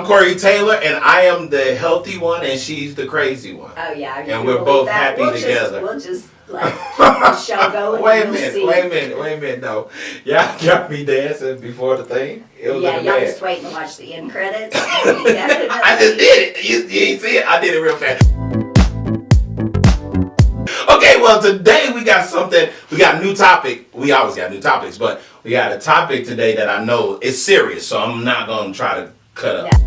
I'm Corey Taylor, and I am the healthy one, and she's the crazy one. Oh yeah, and we're both that? happy together. We'll just let the show go. Wait a minute. No, y'all got me dancing before the thing. It was y'all bad. just wait and watch the end credits. I just did it. You ain't see it? I did it real fast. Okay, well, today we got a new topic. We always got new topics, but we got a topic today that I know is serious, so I'm not going to try to cut up. Yeah.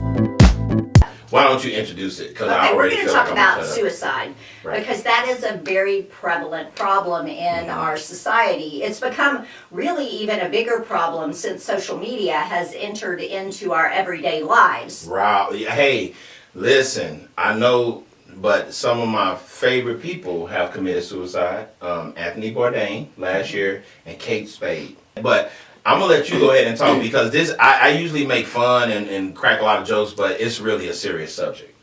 Why don't you introduce it? Because I already we're going to talk about suicide, right? Because that is a very prevalent problem in our society. It's become really even a bigger problem since social media has entered into our everyday lives. Wow. Hey, listen, I know... But some of my favorite people have committed suicide. Anthony Bourdain last year and Kate Spade. But I'm going to let you go ahead and talk because I usually make fun and crack a lot of jokes, but it's really a serious subject.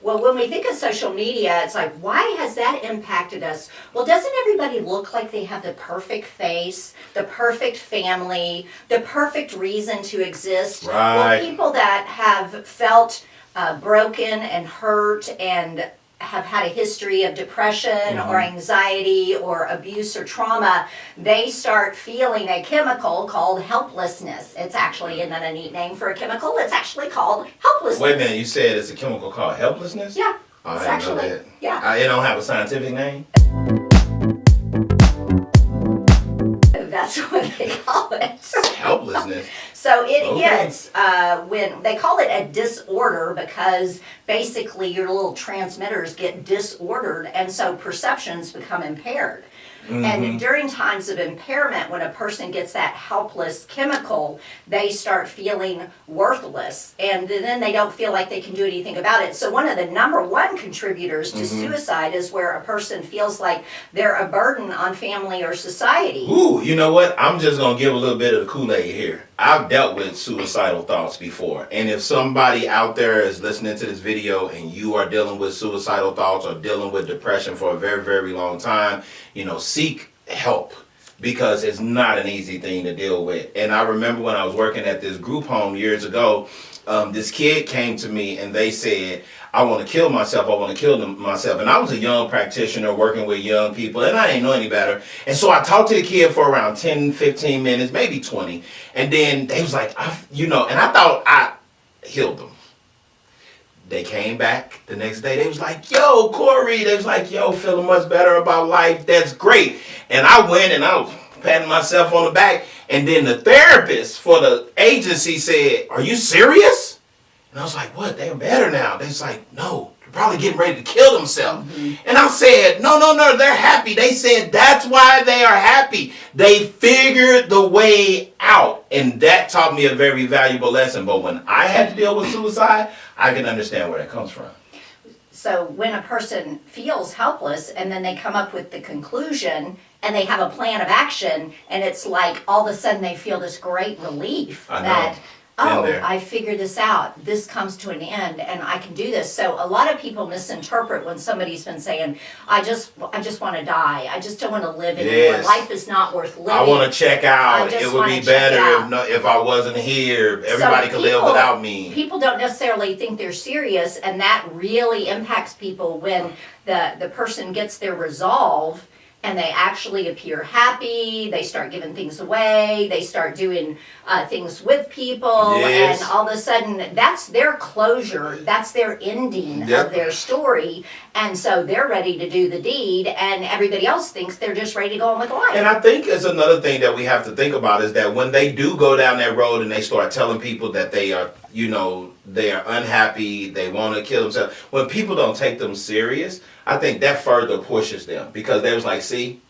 Well, when we think of social media, it's like, why has that impacted us? Well, doesn't everybody look like they have the perfect face, the perfect family, the perfect reason to exist? Right. Well, people that have felt broken and hurt and have had a history of depression or anxiety or abuse or trauma, they start feeling a chemical called helplessness. It's actually, isn't that a neat name for a chemical? It's actually called helplessness. Wait a minute, you said it's a chemical called helplessness? Yeah. Oh, it's I didn't actually, know that. yeah. It don't have a scientific name? That's what they call it. Helplessness. So it hits when they call it a disorder because basically your little transmitters get disordered and so perceptions become impaired. And during times of impairment, when a person gets that helpless chemical, they start feeling worthless. And then they don't feel like they can do anything about it. So one of the number one contributors to suicide is where a person feels like they're a burden on family or society. Ooh, you know what? I'm just going to give a little bit of the Kool-Aid here. I've dealt with suicidal thoughts before. And if somebody out there is listening to this video and you are dealing with suicidal thoughts or dealing with depression for a very, very long time, seek help because it's not an easy thing to deal with. And I remember when I was working at this group home years ago, this kid came to me and they said, I want to kill myself. And I was a young practitioner working with young people and I didn't know any better. And so I talked to the kid for around 10, 15 minutes, maybe 20. And then they was like, and I thought I healed them. They came back the next day. They was like, yo, Corey. They was like, yo, feeling much better about life. That's great. And I went and I was patting myself on the back. And then the therapist for the agency said, are you serious? And I was like, what? They're better now. They was like, no, they're probably getting ready to kill themselves. And I said, no, they're happy. They said that's why they are happy. They figured the way out. And that taught me a very valuable lesson. But when I had to deal with suicide, I can understand where that comes from. So when a person feels helpless and then they come up with the conclusion and they have a plan of action and it's like all of a sudden they feel this great relief that, I figured this out. This comes to an end and I can do this. So a lot of people misinterpret when somebody's been saying, I just want to die. I just don't want to live anymore. Yes. Life is not worth living. I want to check out. It would be better if I wasn't here. Everybody could live without me. People don't necessarily think they're serious, and that really impacts people when the person gets their resolve and they actually appear happy, they start giving things away, they start doing things with people, and all of a sudden that's their closure, that's their ending of their story, and so they're ready to do the deed, and everybody else thinks they're just ready to go on with life. And I think it's another thing that we have to think about is that when they do go down that road and they start telling people that they are, they are unhappy, they want to kill themselves, when people don't take them serious, I think that further pushes them because they was like, see,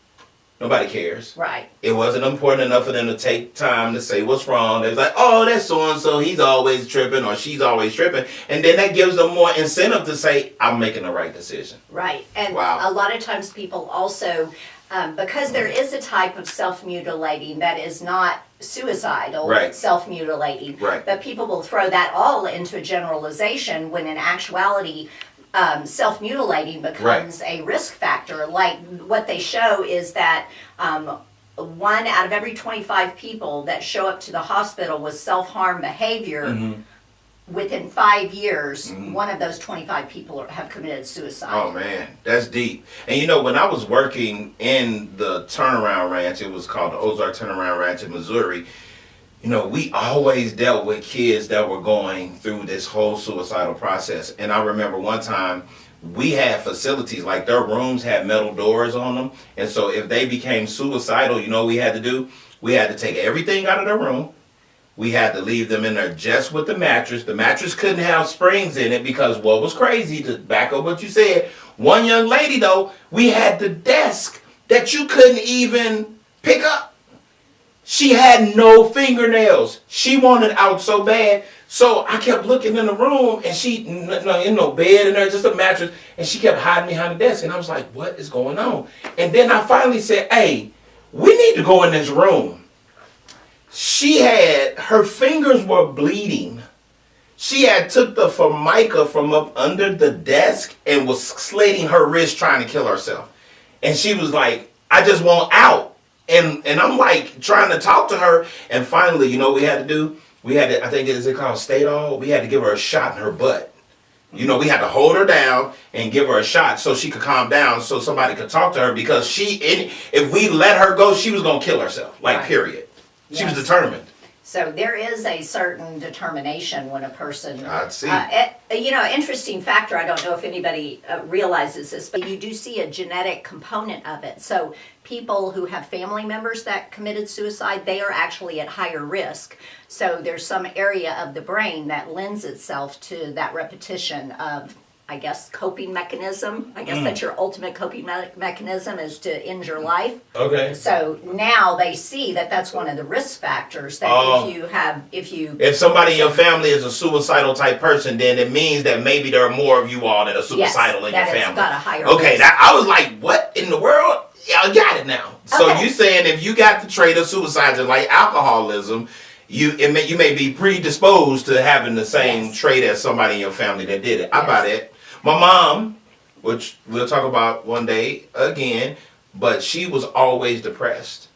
nobody cares. Right. It wasn't important enough for them to take time to say what's wrong. They was like, oh, that's so-and-so, he's always tripping or she's always tripping. And then that gives them more incentive to say, I'm making the right decision. Right. And a lot of times people also, because there is a type of self-mutilating that is not suicidal, self-mutilating, but people will throw that all into a generalization when in actuality, self-mutilating becomes a risk factor. Like what they show is that 1 out of every 25 people that show up to the hospital with self-harm behavior within 5 years, one of those 25 people have committed suicide. Oh man, that's deep. And you know, when I was working in the turnaround ranch, it was called the Ozark Turnaround Ranch in Missouri, you know, we always dealt with kids that were going through this whole suicidal process. And I remember one time we had facilities, like their rooms had metal doors on them. And so if they became suicidal, you know what we had to do? We had to take everything out of their room. We had to leave them in there just with the mattress. The mattress couldn't have springs in it because what was crazy, to back up what you said, one young lady though, we had the desk that you couldn't even pick up. She had no fingernails. She wanted out so bad. So I kept looking in the room and she, in no bed in there, just a mattress, and she kept hiding behind the desk. And I was like, what is going on? And then I finally said, hey, we need to go in this room. Her fingers were bleeding. She had took the formica from up under the desk and was slitting her wrist trying to kill herself. And she was like, I just want out. And I'm like trying to talk to her. And finally, you know what we had to do? We had to, I think is it called Stadol? We had to give her a shot in her butt. You know, we had to hold her down and give her a shot so she could calm down so somebody could talk to her, because if we let her go, she was going to kill herself. Like, period. She was determined. So there is a certain determination when a person... I'd see. Interesting factor, I don't know if anybody realizes this, but you do see a genetic component of it. So people who have family members that committed suicide, they are actually at higher risk. So there's some area of the brain that lends itself to that repetition of, I guess, coping mechanism. I guess that's your ultimate coping mechanism, is to end your life. Okay. So now they see that that's one of the risk factors, that if somebody in your family is a suicidal type person, then it means that maybe there are more of you all that are suicidal in your family. It's got a higher okay, risk. I was like, what in the world? Yeah, I got it now. So you saying if you got the trait of suicide, like alcoholism, you may be predisposed to having the same trait as somebody in your family that did it. I buy that. My mom, which we'll talk about one day again, but she was always depressed.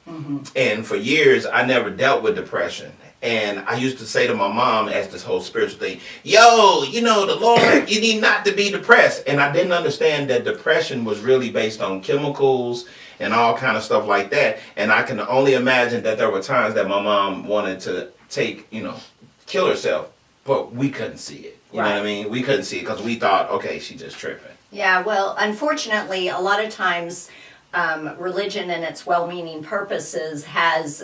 And for years, I never dealt with depression. And I used to say to my mom, as this whole spiritual thing, yo, the Lord, you need not to be depressed. And I didn't understand that depression was really based on chemicals and all kind of stuff like that. And I can only imagine that there were times that my mom wanted to kill herself, but we couldn't see it. You know what I mean? We couldn't see it because we thought, okay, she's just tripping. Yeah, well, unfortunately, a lot of times religion and its well-meaning purposes has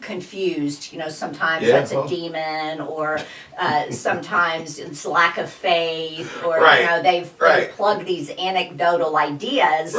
confused. Sometimes that's a demon, or sometimes it's lack of faith, or they've plugged these anecdotal ideas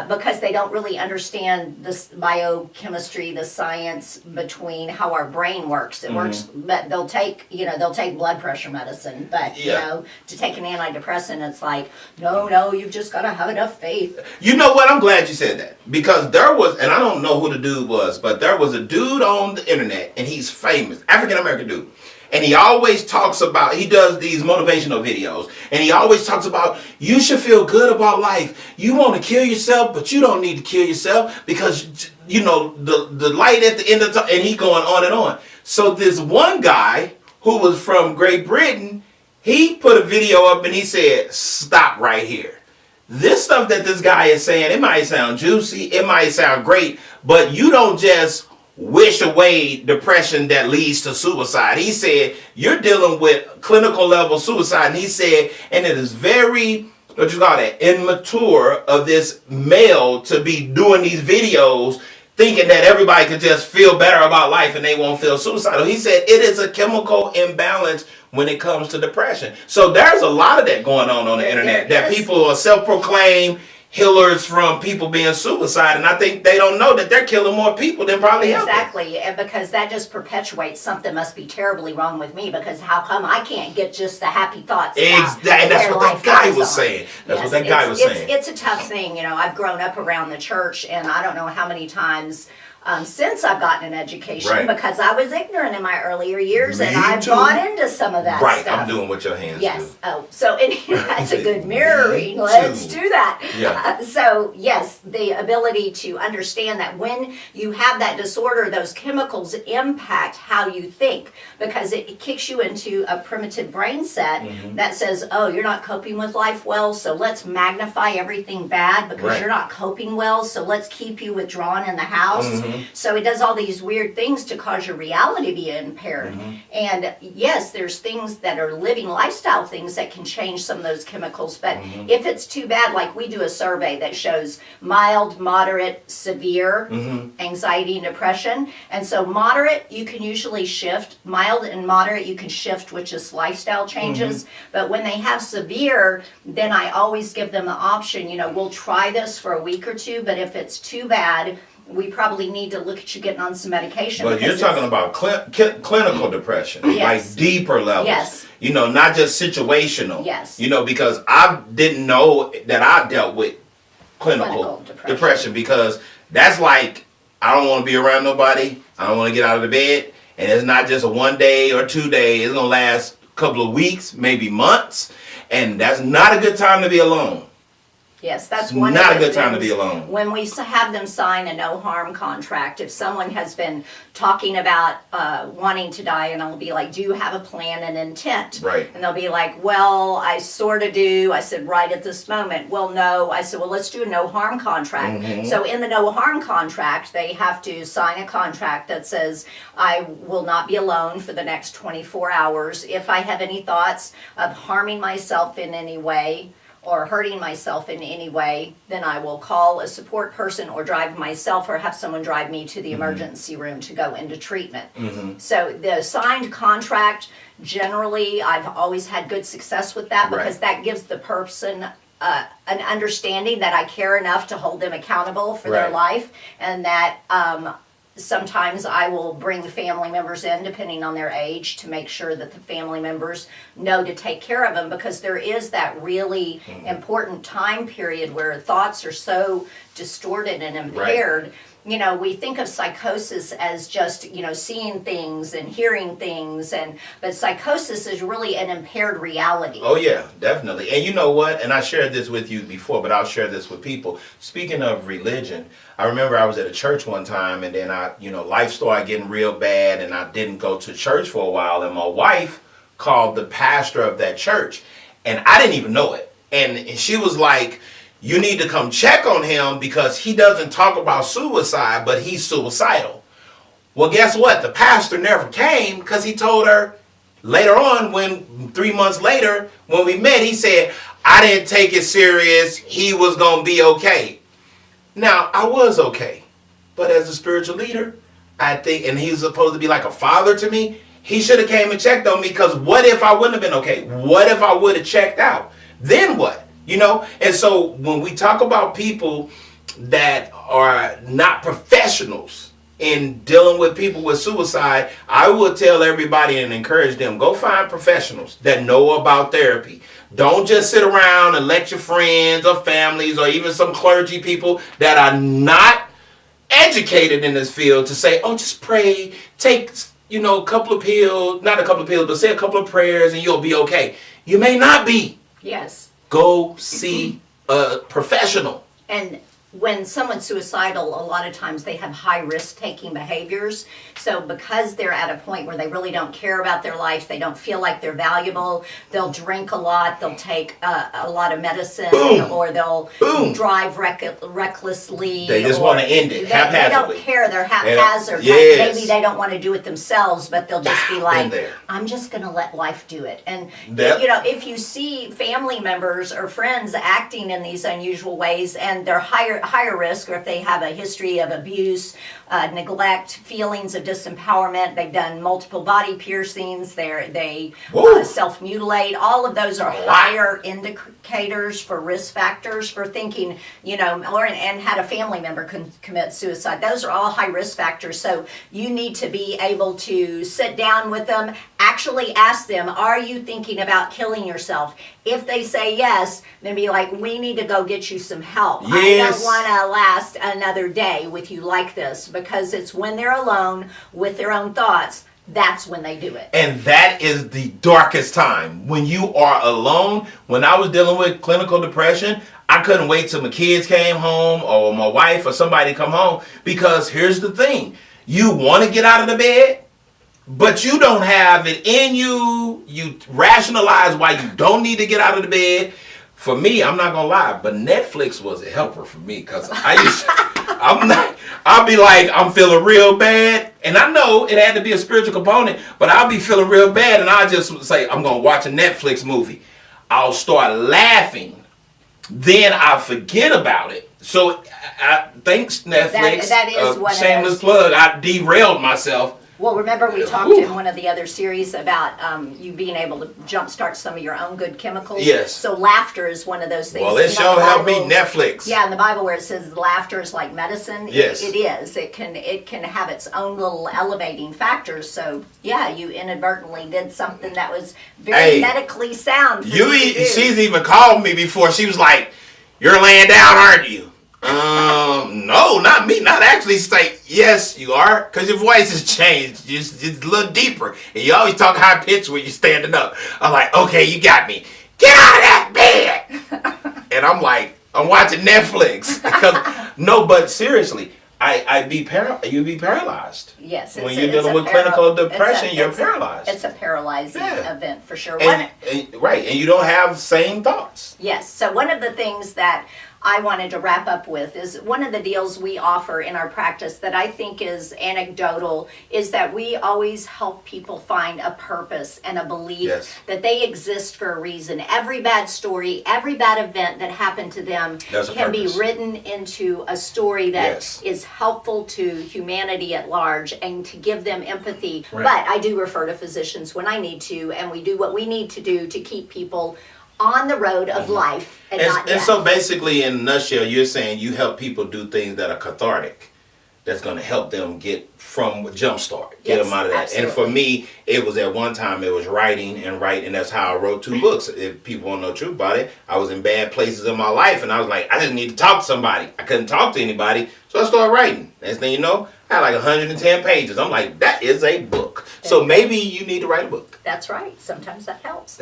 because they don't really understand this biochemistry, the science between how our brain works. It works, but they'll take blood pressure medicine, but to take an antidepressant, it's like, no, you've just got to have enough faith. You know what? I'm glad you said that, because there was, and I don't know who the dude was, but there was a dude on the internet, and he's famous, African American dude, and he always talks about, he does these motivational videos, and he always talks about, you should feel good about life. You want to kill yourself, but you don't need to kill yourself, because the light at the end of the tunnel, and he going on and on. So this one guy who was from Great Britain, he put a video up and he said, stop right here. This stuff that this guy is saying, it might sound juicy, it might sound great, but you don't just wish away depression that leads to suicide. He said, you're dealing with clinical level suicide. And he said, and it is very, immature of this male to be doing these videos thinking that everybody could just feel better about life and they won't feel suicidal. He said it is a chemical imbalance when it comes to depression. So there's a lot of that going on the internet, that people are self-proclaimed healers from people being suicide, and I think they don't know that they're killing more people than probably helping. Exactly, and because that just perpetuates something must be terribly wrong with me, because how come I can't get just the happy thoughts? Exactly, that's what that guy was saying. That's what that guy was saying. It's a tough thing, I've grown up around the church, and I don't know how many times since I've gotten an education, Right. because I was ignorant in my earlier years, Me and I've too. bought into some of that Right, stuff. I'm doing what your hands Yes. do. Oh, so that's a good mirroring. Me Let's too. do that. Yeah. So yes, the ability to understand that when you have that disorder, those chemicals impact how you think, because it kicks you into a primitive brain set that says, oh, you're not coping with life well, so let's magnify everything bad because Right. you're not coping well, so let's keep you withdrawn in the house. So it does all these weird things to cause your reality to be impaired. And yes, there's things that are living lifestyle things that can change some of those chemicals, but if it's too bad, like we do a survey that shows mild, moderate, severe anxiety and depression. And so moderate, you can usually shift. Mild and moderate, you can shift, which is lifestyle changes. But when they have severe, then I always give them the option, we'll try this for a week or two, but if it's too bad, we probably need to look at you getting on some medication. But you're talking about clinical depression, Yes. like deeper levels. Yes. Not just situational. Yes. Because I didn't know that I dealt with clinical depression, because that's like, I don't want to be around nobody. I don't want to get out of the bed. And it's not just a 1 day or 2 day. It's going to last a couple of weeks, maybe months. And that's not a good time to be alone. Yes, that's It's one not of the a good time to things. be alone. When we have them sign a no harm contract, if someone has been talking about wanting to die, and I'll be like, do you have a plan and intent? Right. And they'll be like, well, I sort of do. I said, right at this moment. Well, no. I said, well, let's do a no harm contract. So in the no harm contract, they have to sign a contract that says, I will not be alone for the next 24 hours. If I have any thoughts of harming myself in any way, or hurting myself in any way, then I will call a support person or drive myself or have someone drive me to the emergency room to go into treatment. So the signed contract, generally, I've always had good success with that, because that gives the person an understanding that I care enough to hold them accountable for their life, and that sometimes I will bring family members in, depending on their age, to make sure that the family members know to take care of them, because there is that really important time period where thoughts are so distorted and impaired. We think of psychosis as just, seeing things and hearing things, but psychosis is really an impaired reality. Oh yeah, definitely. And you know what? And I shared this with you before, but I'll share this with people. Speaking of religion, I remember I was at a church one time, and then life started getting real bad, and I didn't go to church for a while, and my wife called the pastor of that church, and I didn't even know it. And she was like, you need to come check on him, because he doesn't talk about suicide, but he's suicidal. Well, guess what? The pastor never came, because he told her later on, 3 months later, when we met, he said, I didn't take it serious. He was going to be okay. Now, I was okay. But as a spiritual leader, I think, and he's supposed to be like a father to me, he should have came and checked on me, because what if I wouldn't have been okay? What if I would have checked out? Then what? And so when we talk about people that are not professionals in dealing with people with suicide, I would tell everybody and encourage them, go find professionals that know about therapy. Don't just sit around and let your friends or families or even some clergy people that are not educated in this field to say, oh, just pray, take, a couple of pills, not a couple of pills, but say a couple of prayers and you'll be okay. You may not be. Yes. Go see a professional. And when someone's suicidal, a lot of times they have high risk taking behaviors. So because they're at a point where they really don't care about their life, they don't feel like they're valuable, they'll drink a lot, they'll take a lot of medicine, or they'll drive recklessly. They just want to end it haphazardly. They don't care, they're haphazard. Yes. Maybe they don't want to do it themselves, but they'll just be like, there. I'm just going to let life do it. And Yep. if you see family members or friends acting in these unusual ways, and they're higher risk, or if they have a history of abuse, neglect, feelings of disempowerment, they've done multiple body piercings, they self-mutilate, all of those are higher indicators for risk factors for thinking, and had a family member commit suicide. Those are all high risk factors. So you need to be able to sit down with them, actually ask them, are you thinking about killing yourself? If they say yes, then be like, we need to go get you some help. Yes. I don't to last another day with you like this, because it's when they're alone with their own thoughts, that's when they do it. And that is the darkest time. When you are alone. When I was dealing with clinical depression, I couldn't wait till my kids came home or my wife or somebody come home, because here's the thing. You want to get out of the bed, but you don't have it in you. You rationalize why you don't need to get out of the bed. For me, I'm not gonna lie, but Netflix was a helper for me, because I'll be like, I'm feeling real bad, and I know it had to be a spiritual component, but I'll be feeling real bad, and I'll just say, I'm gonna watch a Netflix movie. I'll start laughing, then I forget about it. So thanks Netflix. That is one shameless plug. I derailed myself. Well, remember we talked in one of the other series about you being able to jumpstart some of your own good chemicals. Yes. So laughter is one of those things. Well, it sure helped me, Netflix. Yeah, in the Bible where it says laughter is like medicine. Yes. It is. It can have its own little elevating factors. So yeah, you inadvertently did something that was very medically sound. She's even called me before. She was like, "You're laying down, aren't you?" No, not me. Not actually. Say, yes, you are, because your voice has changed. It's a little deeper, and you always talk high pitched when you're standing up. I'm like, okay, you got me. Get out of that bed. And I'm like, I'm watching Netflix. No, but seriously, you'd be paralyzed. Yes. When you're dealing with clinical depression, you're paralyzed. It's a paralyzing event for sure. And you don't have sane thoughts. Yes. So one of the things that I wanted to wrap up with is one of the deals we offer in our practice that I think is anecdotal is that we always help people find a purpose and a belief that they exist for a reason. Every bad story, every bad event that happened to them can be written into a story that is helpful to humanity at large and to give them empathy. Right. But I do refer to physicians when I need to, and we do what we need to do to keep people on the road of life and not death. And so basically, in a nutshell, you're saying you help people do things that are cathartic, that's going to help them get from jumpstart, get them out of that. Absolutely. And for me, it was at one time, it was writing, and that's how I wrote 2 books. If people don't know the truth about it, I was in bad places in my life, and I was like, I just need to talk to somebody. I couldn't talk to anybody, so I started writing. Next thing you know, I had like 110 pages. I'm like, that is a book. So maybe you need to write a book. That's right. Sometimes that helps.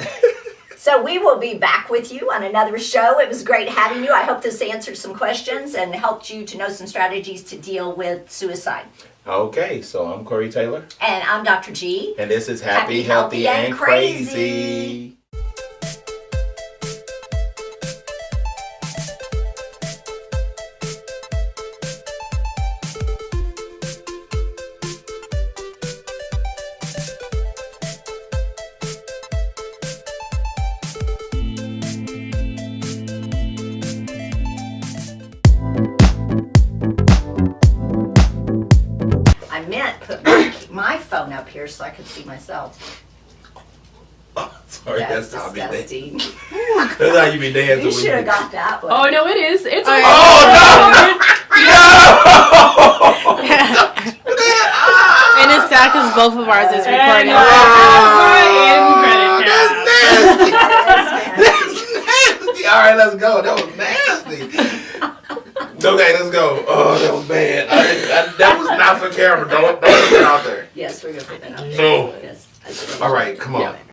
So we will be back with you on another show. It was great having you. I hope this answered some questions and helped you to know some strategies to deal with suicide. Okay, so I'm Corey Taylor. And I'm Dr. G. And this is Happy, Healthy, and Crazy. Put my phone up here so I could see myself. Oh, sorry, that's disgusting. That's how you be dancing. You should have got that one. Oh no, it is. It's no! And it's sad because both of ours is recording. That's nasty. All right, let's go. That was nasty. Okay, let's go. Oh, that was bad. That was not for camera. Don't put it out there. Yes, we're going to put that out there. No. Yes. All right, come on. Yeah.